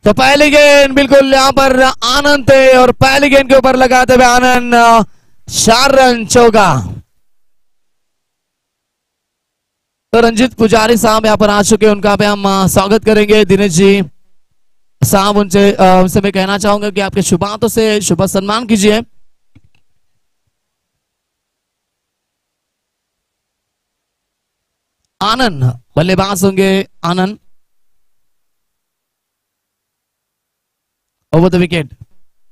तो पहली गेंद बिल्कुल यहाँ पर आनंद थे और पहली गेंद के ऊपर लगाते हुए आनंद 4 रन चौका। तो रंजीत पुजारी साहब यहाँ पर आ चुके हैं, उनका भी हम स्वागत करेंगे। दिनेश जी साहब उनसे मैं कहना चाहूंगा कि आपके शुभ हाथों से शुभ सम्मान कीजिए। आनंद बल्लेबाज होंगे, आनंद ओवर द विकेट।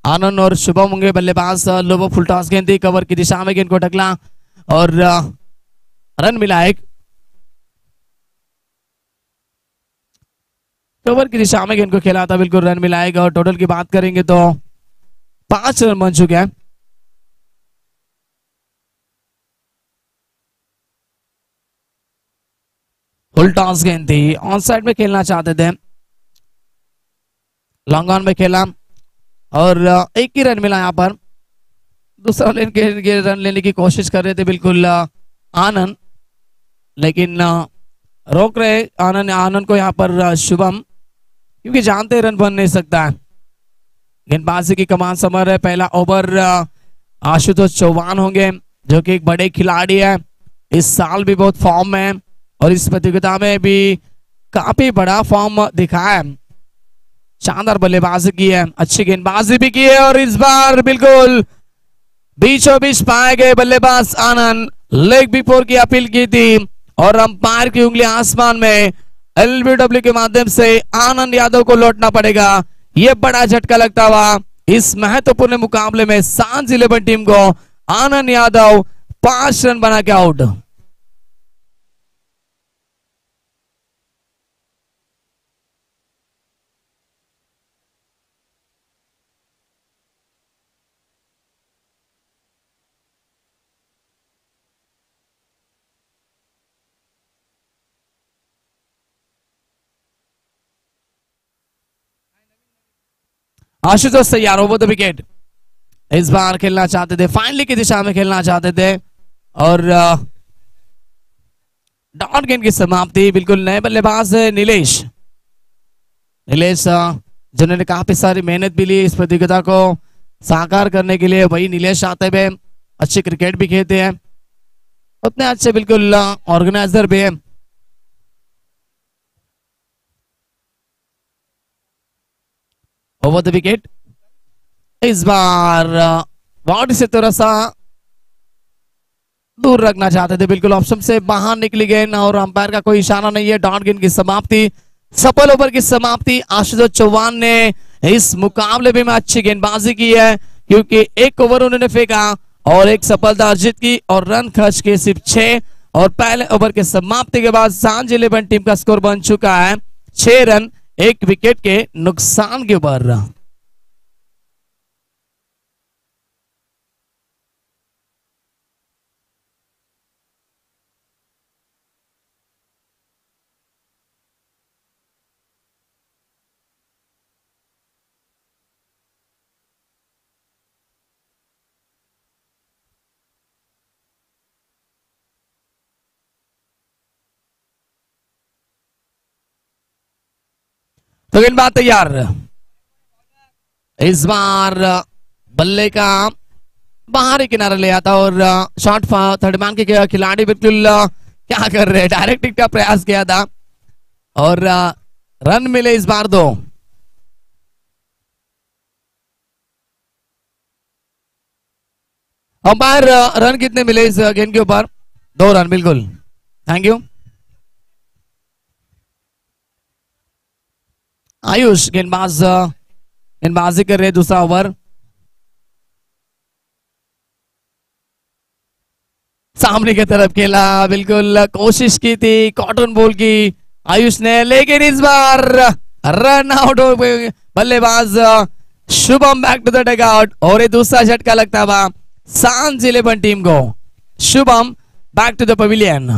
आनंद और शुभम होंगे बल्लेबाज। लोबो फुल टॉस गेंद थी, कवर की दिशा में गेंद को टकला और रन मिला एक। कवर की दिशा में गेंद को खेला था, बिल्कुल रन मिलाएगा। और टोटल की बात करेंगे तो 5 रन बन चुके हैं। फुल टॉस गेंद थी, ऑन साइड में खेलना चाहते थे, लॉन्ग ऑन में खेला और एक ही रन मिला। यहाँ पर दूसरा रन लेने की कोशिश कर रहे थे बिल्कुल आनंद, लेकिन रोक रहे आनंद को यहाँ पर शुभम, क्योंकि जानते रन बन नहीं सकता है। गेंदबाजी की कमान संभाल रहे। पहला ओवर आशुतोष चौहान होंगे, जो कि एक बड़े खिलाड़ी है, इस साल भी बहुत फॉर्म में है और इस प्रतियोगिता में भी काफी बड़ा फॉर्म दिखाया है। शानदार बल्लेबाजी की है, अच्छी गेंदबाजी भी की है और इस बार बिल्कुल बीचों बीच पाए गए बल्लेबाज आनंद। लेग बिफोर की अपील की थी और अंपायर की उंगली आसमान में। एलबीडब्ल्यू के माध्यम से आनंद यादव को लौटना पड़ेगा। यह बड़ा झटका लगता हुआ इस महत्वपूर्ण मुकाबले में सांझ 11 टीम को आनंद यादव 5 रन बना के आउट। आशुतोष तैयार, ओवर द विकेट। इस बार खेलना चाहते थे, फाइनली की दिशा में खेलना चाहते थे और डॉट गेंद की समाप्ति। बिल्कुल नए बल्लेबाज है नीलेश जिन्होंने काफी सारी मेहनत भी ली इस प्रतियोगिता को साकार करने के लिए। वही नीलेश आते हुए अच्छे क्रिकेट भी खेलते हैं, उतने अच्छे बिल्कुल ऑर्गेनाइजर भी है। Over the wicket. इस बार बाउंड्री से थोड़ा सा दूर रखना चाहते थे, बिल्कुल ऑप्शन से बाहर निकली गेंद और अंपायर का कोई इशारा नहीं है। डॉट गेंद की समाप्ति, सफल ओवर की समाप्ति। आशुतोष चौहान ने इस मुकाबले में अच्छी गेंदबाजी की है, क्योंकि एक ओवर उन्होंने फेंका और एक सफलता अर्जित की और रन खर्च के सिर्फ 6। और पहले ओवर के समाप्ति के बाद सांझ 11 टीम का स्कोर बन चुका है 6 रन 1 विकेट के नुकसान के ऊपर। तो गेंदबाज तैयार। इस बार बल्ले का बाहरी किनारा ले आता और शॉट थर्ड मैन के खिलाड़ी बिल्कुल क्या कर रहे हैं, डायरेक्ट हिट का प्रयास किया था और रन मिले इस बार 2। अंपायर रन कितने मिले इस गेंद के ऊपर? 2 रन, बिल्कुल, थैंक यू। आयुष गेंदबाजी कर रहे दूसरा ओवर। सामने की तरफ खेला, बिल्कुल कोशिश की थी कॉटन बॉल की आयुष ने, लेकिन इस बार रन आउट हो गए बल्लेबाज Shubham. Back to the dugout और ये दूसरा झटका लगता हुआ सांझ 11 टीम को। Shubham back to the pavilion.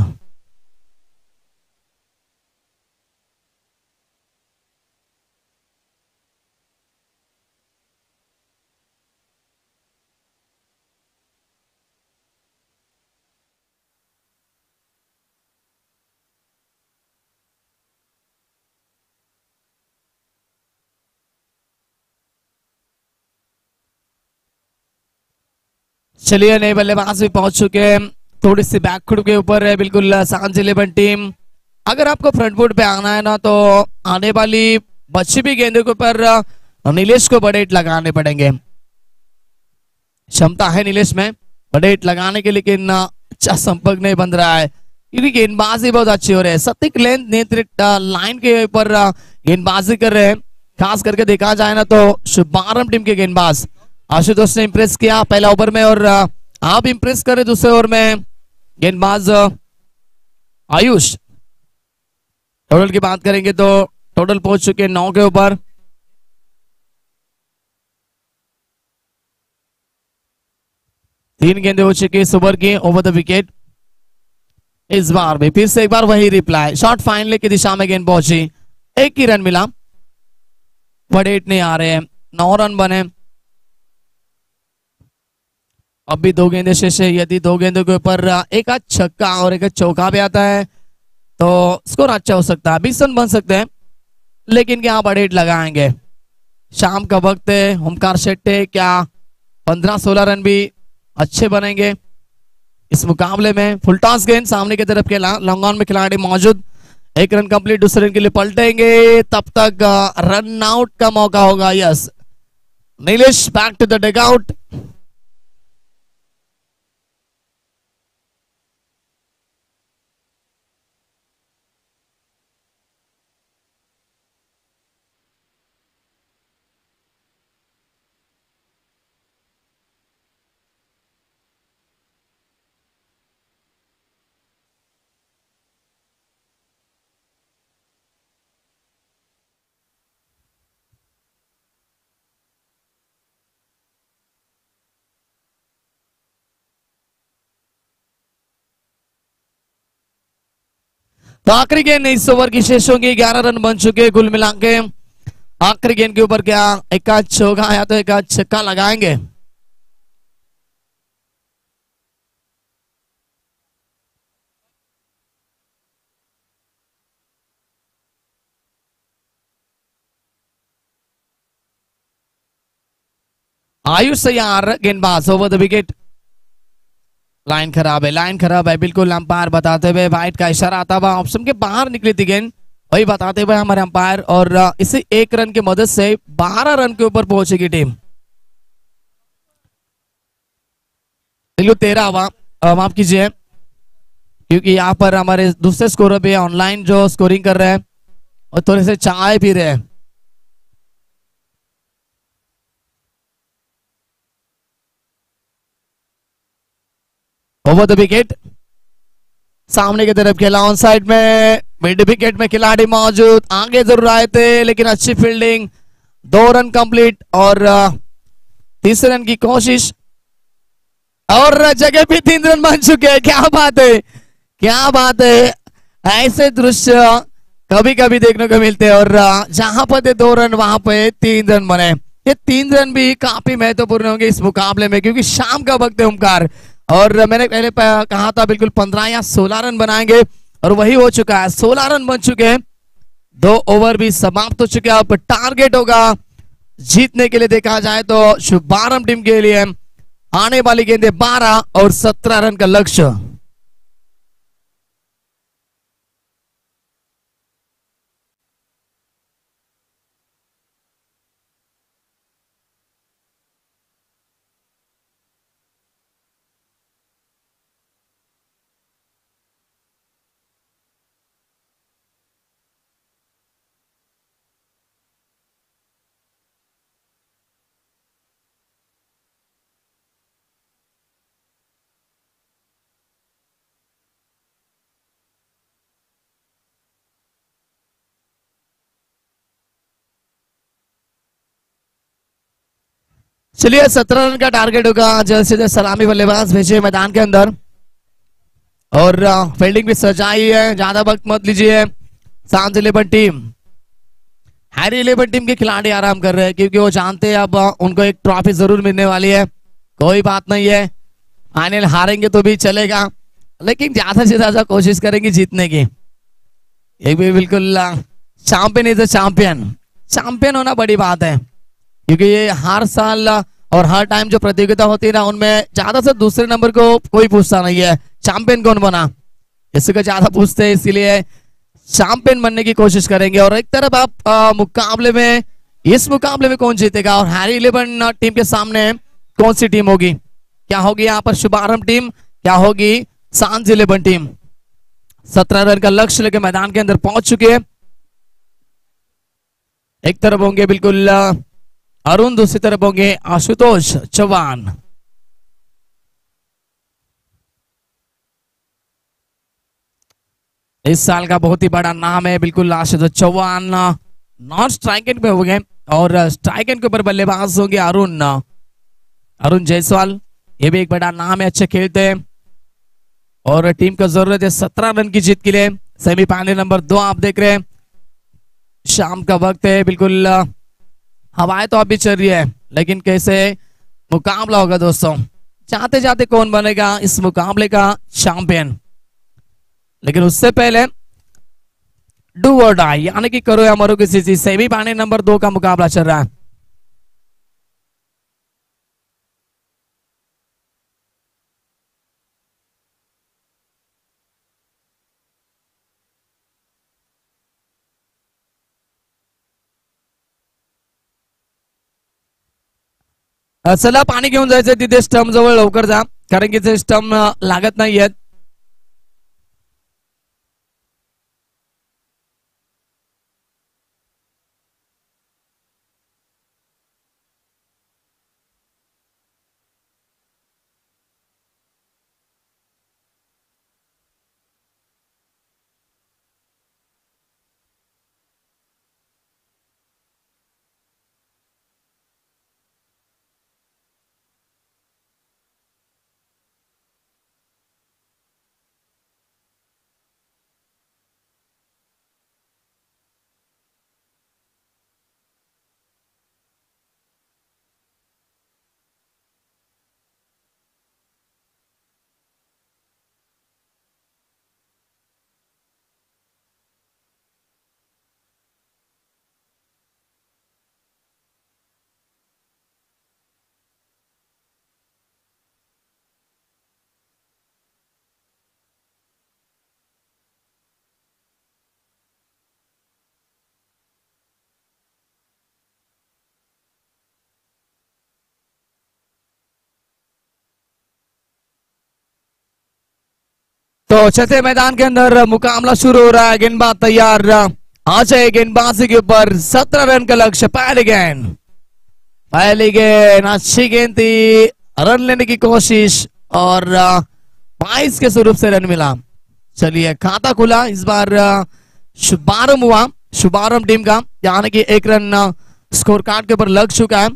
चलिए नए बल्लेबाज भी पहुंच चुके हैं, थोड़ी सी बैकफुट के ऊपर है बिल्कुल सांझ 11 टीम। अगर आपको फ्रंट फुट पे आना है ना तो आने वाली बच्ची भी गेंदों के ऊपर नीलेश को बड़े हिट लगाने पड़ेंगे। क्षमता है नीलेश में बड़े हिट लगाने के, लेकिन अच्छा संपर्क नहीं बन रहा है क्योंकि गेंदबाजी बहुत अच्छी हो रही है। सटीक लेंथ नियंत्रित लाइन के ऊपर गेंदबाजी कर रहे हैं। खास करके देखा जाए ना तो शुभारंभ टीम के गेंदबाज आशुतोष ने इंप्रेस किया पहला ओवर में, और आप इंप्रेस करें दूसरे ओवर में गेंदबाज आयुष। टोटल की बात करेंगे तो टोटल पहुंच चुके हैं 9 के ऊपर। तीन गेंदें हो चुकी इस ओवर की ओवर द विकेट। इस बार भी फिर से एक बार वही रिप्लाई, शॉट फाइनल की दिशा में गेंद पहुंची, एक ही रन मिला, बड़े हिट नहीं आ रहे हैं, 9 रन बने। अब भी 2 गेंदें शेष है, यदि 2 गेंदों के ऊपर एक आध छक्का और एक आध चौका भी आता है तो स्कोर अच्छा हो सकता है, 20 रन बन सकते हैं, लेकिन क्या बड़े हिट लगाएंगे। शाम का वक्त है, ओमकार शेट्टी क्या 15-16 रन भी अच्छे बनेंगे इस मुकाबले में। फुल टॉस गेंद सामने की तरफ के लॉन्ग ऑन में खिलाड़ी मौजूद, एक रन कंप्लीट, दूसरे रन के लिए पलटेंगे, तब तक रन आउट का मौका होगा। Yes, Nilesh back to the dugout. तो आखिरी गेंद इस ओवर की शेष होगी, 11 रन बन चुके कुल मिला के। आखिरी गेंद के ऊपर क्या एक आध चौका या तो एक आध छक्का लगाएंगे। आयुष तैयार, गेंदबाज ओवर द विकेट। लाइन खराब है, लाइन खराब है, बिल्कुल अंपायर बताते हुए वाइट का इशारा आता हुआ ऑप्शन के बाहर निकली थी गेंद, वही बताते हुए हमारे अंपायर, और इसी एक रन की मदद से 12 रन के ऊपर पहुंचेगी टीम। बिल्कुल 13 हुआ, माफ कीजिए, क्योंकि यहाँ पर हमारे दूसरे स्कोरर भी ऑनलाइन जो स्कोरिंग कर रहे हैं और थोड़े से चाय पी रहे हैं। ओवर द विकेट, सामने की तरफ खेला ऑन साइड में, मिड विकेट में खिलाड़ी मौजूद, आगे जरूर आए थे लेकिन अच्छी फील्डिंग, 2 रन कंप्लीट और तीसरे रन की कोशिश, और जगह भी 3 रन बन चुके हैं। क्या बात है, क्या बात है, ऐसे दृश्य कभी कभी देखने को मिलते हैं, और जहां पर थे 2 रन वहां पे 3 रन बने। ये 3 रन भी काफी महत्वपूर्ण होंगे इस मुकाबले में, क्योंकि शाम का वक्त है ओमकार, और मैंने पहले कहा था बिल्कुल 15 या 16 रन बनाएंगे, और वही हो चुका है, 16 रन बन चुके हैं। 2 ओवर भी समाप्त हो चुके हैं। अब टारगेट होगा जीतने के लिए, देखा जाए तो शुभारंभ टीम के लिए आने वाली गेंदें 12 और 17 रन का लक्ष्य। चलिए 17 रन का टारगेट होगा, जल्द से जल्द सलामी बल्लेबाज भेजे मैदान के अंदर, और फील्डिंग भी सजाई है, ज्यादा वक्त मत लीजिए। सांझ 11 टीम, हैरी 11 टीम के खिलाड़ी आराम कर रहे हैं, क्योंकि वो जानते हैं अब उनको एक ट्रॉफी जरूर मिलने वाली है। कोई बात नहीं है, फाइनल हारेंगे तो भी चलेगा, लेकिन ज्यादा से ज्यादा कोशिश करेंगे जीतने की। एक भी बिल्कुल champion is a champion, champion होना बड़ी बात है, क्योंकि ये हर साल और हर टाइम जो प्रतियोगिता होती है ना उनमें ज्यादा से दूसरे नंबर को कोई पूछता नहीं है चैंपियन कौन बना, इसको ज्यादा पूछते हैं, इसीलिए चैंपियन बनने की कोशिश करेंगे। और एक तरफ आप मुकाबले में, इस मुकाबले में कौन जीतेगा और हैरी 11 टीम के सामने कौन सी टीम होगी, क्या होगी यहाँ पर शुभारंभ टीम, क्या होगी सांझ 11 टीम। 17 रन का लक्ष्य लेकर मैदान के अंदर पहुंच चुके हैं। एक तरफ होंगे बिल्कुल अरुण, दूसरी तरफ होंगे आशुतोष चौहान। इस साल का बहुत ही बड़ा नाम है बिल्कुल Ashutosh Chauhan. Non strike end पे हो गए और स्ट्राइक एंड के ऊपर बल्लेबाज होंगे अरुण जायसवाल, ये भी एक बड़ा नाम है, अच्छे खेलते हैं और टीम को जरूरत है 17 रन की जीत के लिए। सेमीफाइनल नंबर 2 आप देख रहे हैं, शाम का वक्त है, बिल्कुल हवाएं तो अभी चल रही है, लेकिन कैसे मुकाबला होगा दोस्तों, जाते जाते कौन बनेगा इस मुकाबले का चैंपियन। लेकिन उससे पहले डू और डाई यानी कि करो या मरो किसी चीज, सेमीफाइनल नंबर 2 का मुकाबला चल रहा है। चला पाणी घेऊन जायचंय तिथे स्टंप जवळ, लवकर जा कारण की ते स्टंप लागत नाहीयेत। तो चलते मैदान के अंदर मुकाबला शुरू हो रहा है, गेंदबाज तैयार, आ जाए गेंदबाजी के ऊपर। 17 रन का लक्ष्य, पहली गेंद अच्छी गेंद थी, रन लेने की कोशिश और 22 के स्वरूप से रन मिला। चलिए खाता खुला, इस बार शुभारंभ हुआ शुभारंभ टीम का, यानी कि 1 रन स्कोर कार्ड के ऊपर लग चुका है।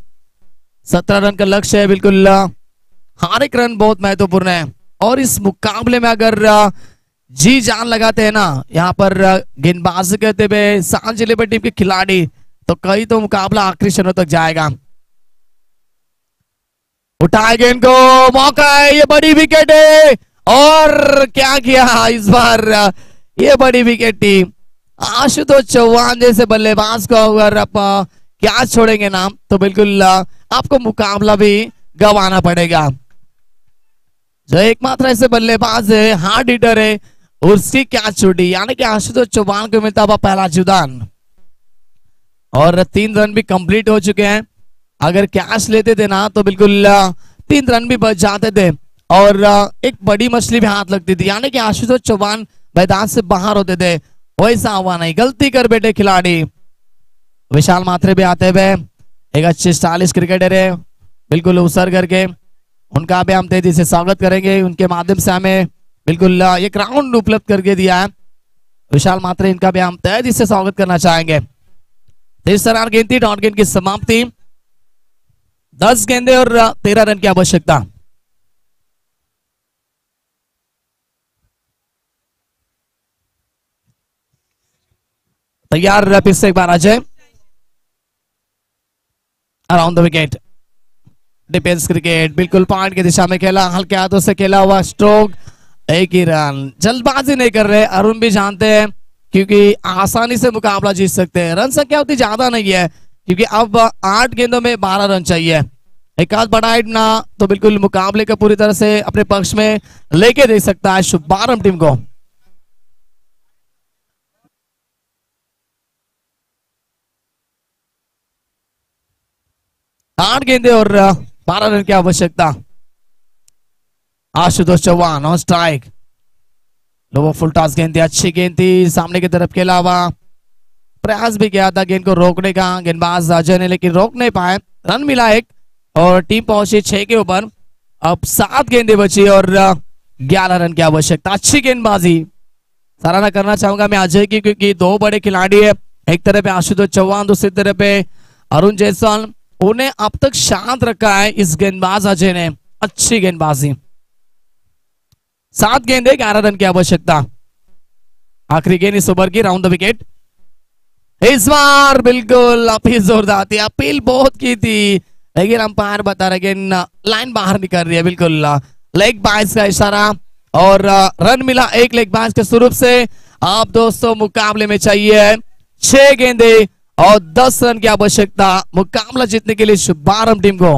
17 रन का लक्ष्य है, बिल्कुल हर एक रन बहुत महत्वपूर्ण है और इस मुकाबले में अगर जी जान लगाते हैं ना यहाँ पर गेंदबाजी कहते हुए सांझ 11 टीम के खिलाड़ी, तो कहीं तो मुकाबला आखिरी क्षणों तक जाएगा। उठाए गेंद को, मौका है, ये बड़ी विकेट है और क्या किया इस बार, ये बड़ी विकेट थी। आशुतोष चौहान जैसे बल्लेबाज को अगर आप क्या छोड़ेंगे ना तो बिल्कुल आपको मुकाबला भी गंवाना पड़ेगा। जो एकमात्र ऐसे बल्लेबाज है, हार्ड हिटर है, उसकी क्या छूटी, यानी कि आशुतोष चौहान को मिलता हुआ पहला जुदान और 3 रन भी कंप्लीट हो चुके हैं। अगर कैच लेते थे ना तो बिल्कुल 3 रन भी बच जाते थे और एक बड़ी मछली भी हाथ लगती थी, यानी कि आशुतोष चौहान मैदान से बाहर होते थे। वैसा हुआ नहीं, गलती कर बैठे खिलाड़ी। विशाल मात्रे भी आते हुए, एक अच्छे स्टाइलिश क्रिकेटर है, बिल्कुल उछल करके उनका भी हम तेजी से स्वागत करेंगे। उनके माध्यम से हमें बिल्कुल एक राउंड उपलब्ध करके दिया है विशाल मात्रे, इनका भी हम तेजी से स्वागत करना चाहेंगे। 23 रन गेंद थी, डॉट गेंद की समाप्ति, 10 गेंदे और 13 रन की आवश्यकता। तैयार फिर से एक बार Ajay, around the wicket, defence cricket, बिल्कुल पॉइंट की दिशा में खेला, हल्के हाथों से खेला हुआ स्ट्रोक, 1 ही रन। जल्दबाजी नहीं कर रहे, अरुण भी जानते हैं क्योंकि आसानी से मुकाबला जीत सकते हैं। रन संख्या उतनी ज्यादा नहीं है क्योंकि अब 8 गेंदों में 12 रन चाहिए। एक आध बड़ा हिट ना तो बिल्कुल मुकाबले का पूरी तरह से अपने पक्ष में लेके दे सकता है शुभारंभ टीम को। आठ गेंदे और 12 रन की आवश्यकता। Ashutosh Chauhan on strike, low full toss गेंद थी, अच्छी गेंद थी, सामने की तरफ के अलावा प्रयास भी किया था गेंद को रोकने का गेंदबाज अजय ने, लेकिन रोक नहीं पाए। रन मिला एक और टीम पहुंची 6 के ऊपर। अब 7 गेंदें बची और 11 रन की आवश्यकता। अच्छी गेंदबाजी, सराहना करना चाहूंगा मैं अजय की, क्योंकि 2 बड़े खिलाड़ी है, एक तरफ पे आशुतोष चौहान, दूसरी तरफ पे अरुण जायसवाल, उन्हें अब तक शांत रखा है इस गेंदबाज अजय ने। अच्छी गेंदबाजी। 7 गेंदे 11 रन की आवश्यकता। आखिरी गेंद इस ओवर की, राउंड द विकेट। इस बार बिल्कुल अपील जोरदार थी, अपील बहुत की थी, लेकिन अंपायर बता रहे कि लाइन बाहर निकल रही है। बिल्कुल लेग बाइस का इशारा और रन मिला एक लेग बाइस के स्वरूप से। आप दोस्तों मुकाबले में चाहिए 6 गेंदे और 10 रन की आवश्यकता मुकाबला जीतने के लिए शुभारंभ टीम को।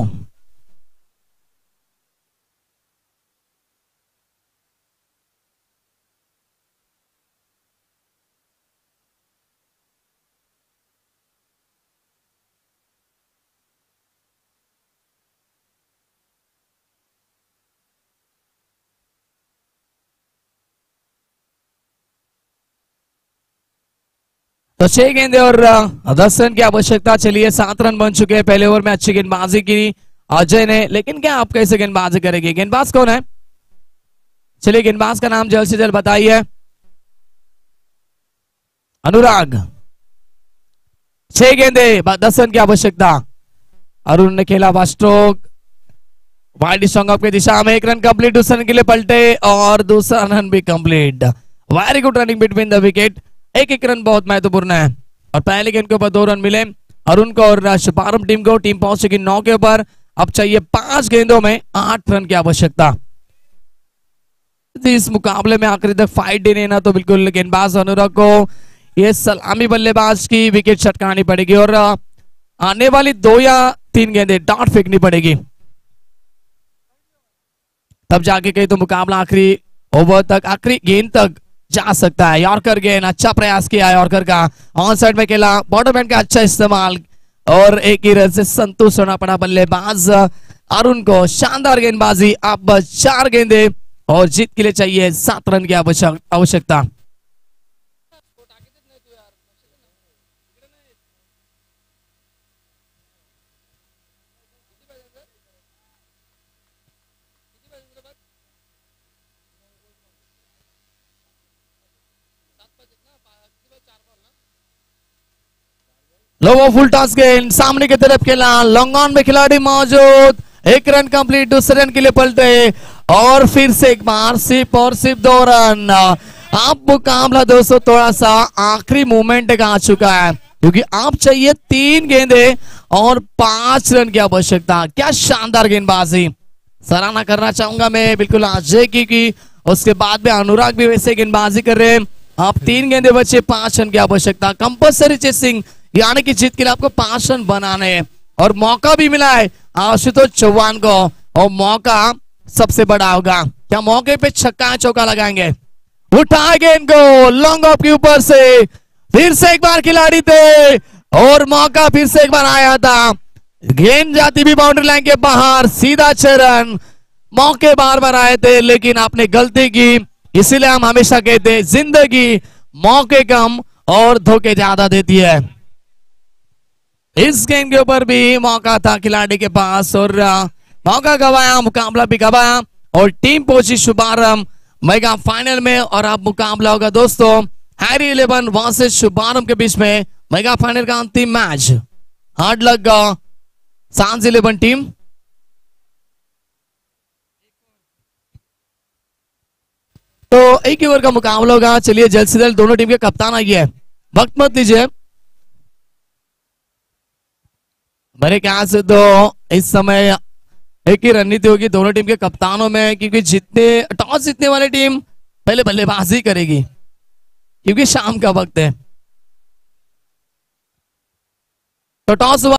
तो 6 गेंदे और 10 रन की आवश्यकता। चलिए 7 रन बन चुके हैं पहले ओवर में। अच्छी गेंदबाजी की अजय ने, लेकिन क्या आप कैसे गेंदबाजी करेंगे? गेंदबाज कौन है? चलिए गेंदबाज का नाम जल्द से जल्द बताइए। अनुराग। 6 गेंदे 10 रन की आवश्यकता। अरुण ने खेला first stroke, wide strong up की दिशा में, 1 रन कंप्लीट, दूसरे रन के लिए पलटे और दूसरा रन भी complete. Very good running between the wicket. एक रन बहुत महत्वपूर्ण है और पहले गेंद के ऊपर 2 रन मिले अरुण को और शुभारंभ टीम को। टीम पहुंचेगी 9 के ऊपर। अब चाहिए 5 गेंदों में 8 रन की आवश्यकता। इस मुकाबले में आखिरी तक फाइट देने ना तो बिल्कुल गेंदबाज अनुराग को ये सलामी बल्लेबाज की विकेट छटकानी पड़ेगी और आने वाली 2 या 3 गेंदें डॉट फेंकनी पड़ेगी, तब जाके कहीं तो मुकाबला आखिरी ओवर तक, आखिरी गेंद तक जा सकता है। यॉर्कर गेंद, अच्छा प्रयास किया यॉर्कर का, ऑन साइड में खेला, बॉटम हैंड का अच्छा इस्तेमाल और एक ही रन से संतुष्ट होना पड़ा बल्लेबाज अरुण को। शानदार गेंदबाजी। अब 4 गेंदे और जीत के लिए चाहिए 7 रन की आवश्यकता। लो फुल टॉस गेंद, सामने की तरफ खेला, लॉन्ग ऑन में खिलाड़ी मौजूद, 1 रन कंप्लीट, दूसरे रन के लिए पलटे और फिर से एक बार सिर्फ और सिर्फ 2 रन। अब मुकाबला दोस्तों थोड़ा सा आखिरी मोमेंट का आ चुका है, क्योंकि आप चाहिए 3 गेंदे और 5 रन की आवश्यकता। क्या शानदार गेंदबाजी, सराहना करना चाहूंगा मैं बिल्कुल अजय की, उसके बाद में अनुराग भी वैसे गेंदबाजी कर रहे हैं। आप 3 गेंदे बचे, 5 रन की आवश्यकता। कंपल्सरी चेसिंग, यानी कि जीत के लिए आपको 5 रन बनाने हैं और मौका भी मिला है आशुतोष चौहान को और मौका सबसे बड़ा होगा। क्या मौके पे छक्का चौका लगाएंगे? उठा गेंद को लॉन्ग ऑफ के ऊपर से, फिर से एक बार खिलाड़ी थे और मौका फिर से एक बार आया था। गेंद जाती भी बाउंड्री लाइन के बाहर, सीधा 6 रन। मौके बार बार आए थे लेकिन आपने गलती की, इसीलिए हम हमेशा कहते हैं जिंदगी मौके कम और धोखे ज्यादा देती है। इस गेंद के ऊपर भी मौका था खिलाड़ी के पास और मौका गवाया, मुकाबला भी गवाया और टीम पहुंची शुभारंभ मेगा फाइनल में। और अब मुकाबला होगा दोस्तों हैरी 11 वर्सेस शुभारंभ के बीच में, मेगा फाइनल का अंतिम मैच। हार्ड लक सांस 11 टीम। तो एक ही ओवर का मुकाबला होगा। चलिए जल्द से जल्द दोनों टीम के कप्तान आइए, वक्त मत लीजिए। मेरे ख्याल से तो इस समय एक ही रणनीति होगी दोनों टीम के कप्तानों में, क्योंकि टॉस जीतने वाली टीम पहले बल्लेबाजी करेगी, क्योंकि शाम का वक्त है। तो टॉस